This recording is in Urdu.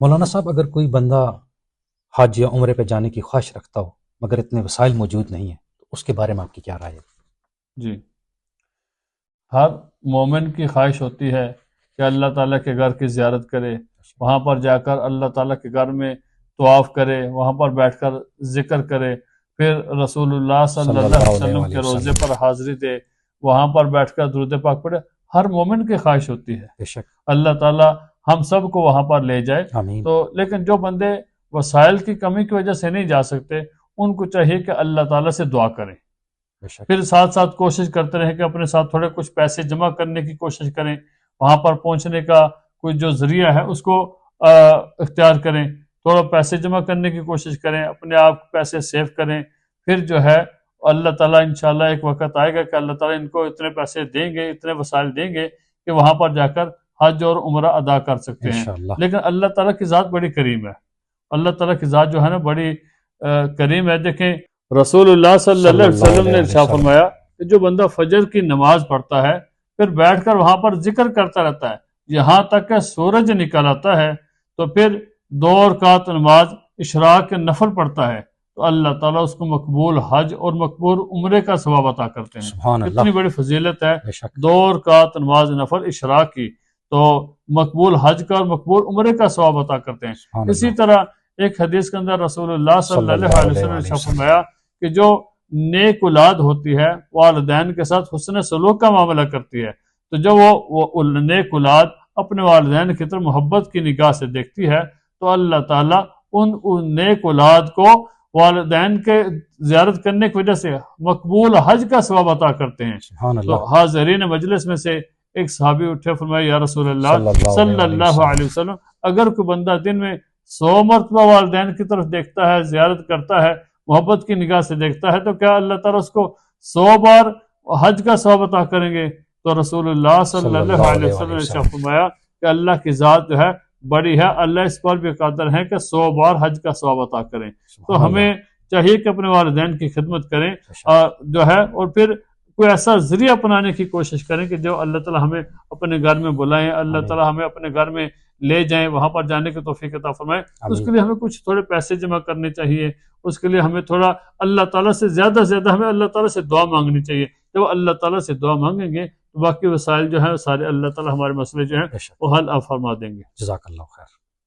مولانا صاحب، اگر کوئی بندہ حج یا عمرے پہ جانے کی خواہش رکھتا ہو مگر اتنے وسائل موجود نہیں ہیں تو اس کے بارے میں آپ کی کیا رائے ہے؟ جی، ہر مومن کی خواہش ہوتی ہے کہ اللہ تعالیٰ کے گھر کی زیارت کرے، وہاں پر جا کر اللہ تعالیٰ کے گھر میں طواف کرے، وہاں پر بیٹھ کر ذکر کرے، پھر رسول اللہ صلی اللہ علیہ وسلم کے روضے پر حاضری دے، وہاں پر بیٹھ کر درود پاک پڑھے۔ ہر مومن کی خواہش ہوتی ہے بے شک، اللہ تعالیٰ ہم سب کو وہاں پر لے جائے۔ آمین۔ تو لیکن جو بندے وسائل کی کمی کی وجہ سے نہیں جا سکتے، ان کو چاہیے کہ اللہ تعالیٰ سے دعا کریں، بے شک، پھر ساتھ ساتھ کوشش کرتے رہیں کہ اپنے ساتھ تھوڑے کچھ پیسے جمع کرنے کی کوشش کریں، وہاں پر پہنچنے کا کوئی جو ذریعہ ہے اس کو اختیار کریں، تھوڑا پیسے جمع کرنے کی کوشش کریں، اپنے آپ پیسے سیو کریں، پھر جو ہے اللہ تعالیٰ انشاءاللہ ایک وقت آئے گا کہ اللہ تعالیٰ ان کو اتنے پیسے دیں گے، اتنے وسائل دیں گے کہ وہاں پر جا کر حج اور عمرہ ادا کر سکتے ہیں۔ انشاءاللہ۔ لیکن اللہ تعالیٰ کی ذات بڑی کریم ہے، اللہ تعالیٰ کی ذات جو ہے نا بڑی کریم ہے۔ دیکھیں رسول اللہ صلی اللہ علیہ وسلم نے ارشاد فرمایا کہ جو بندہ فجر کی نماز پڑھتا ہے پھر بیٹھ کر وہاں پر ذکر کرتا رہتا ہے یہاں تک کہ سورج نکل آتا ہے، تو پھر 2 رکعت نماز اشراق کے نفل پڑھتا ہے تو اللہ تعالیٰ اس کو مقبول حج اور مقبول عمرے کا ثواب عطا کرتے ہیں۔ سبحان اللہ، اتنی بڑی فضیلت ہے بے شک، 2 رکعت نماز نفل اشراق کی، تو مقبول حج کا اور مقبول عمرے کا ثواب عطا کرتے ہیں۔ سبحان اسی اللہ، طرح ایک حدیث کے اندر رسول اللہ صلی اللہ علیہ وسلم نے فرمایا کہ جو نیک اولاد ہوتی ہے والدین کے ساتھ حسن سلوک کا معاملہ کرتی ہے، تو جب وہ نیک اولاد اپنے والدین کی طرف محبت کی نگاہ سے دیکھتی ہے تو اللہ تعالیٰ ان نیک اولاد کو والدین کے زیارت کرنے کی وجہ سے مقبول حج کا ثواب عطا کرتے ہیں۔ سبحان تو اللہ، حاضرین مجلس میں سے ایک صحابی اٹھے، فرمایا یا رسول اللہ صلی اللہ علیہ وسلم، اگر کوئی بندہ دن میں 100 مرتبہ والدین کی طرف دیکھتا ہے، زیارت کرتا ہے، محبت کی نگاہ سے دیکھتا ہے، تو کیا اللہ تعالیٰ اس کو 100 بار حج کا ثواب عطا کریں گے؟ تو رسول اللہ صلی اللہ علیہ وسلم نے فرمایا کہ اللہ کی ذات جو ہے بڑی ہے، اللہ اس پر بھی قادر ہے کہ 100 بار حج کا ثواب عطا کریں۔ تو ہمیں چاہیے کہ اپنے والدین کی خدمت کریں جو ہے، اور پھر کوئی ایسا ذریعہ اپنانے کی کوشش کریں کہ جو اللہ تعالیٰ ہمیں اپنے گھر میں بلائیں، اللہ تعالیٰ ہمیں اپنے گھر میں لے جائیں، وہاں پر جانے کی توفیق عطا فرمائیں۔ اس کے لیے ہمیں کچھ تھوڑے پیسے جمع کرنے چاہیے، اس کے لیے ہمیں تھوڑا اللہ تعالیٰ سے زیادہ ہمیں اللہ تعالیٰ سے دعا مانگنی چاہیے۔ جب اللہ تعالیٰ سے دعا مانگیں گے تو باقی وسائل جو ہیں سارے اللہ تعالیٰ ہمارے مسئلے جو ہیں وہ حل فرما دیں گے۔ جزاک اللہ خیر۔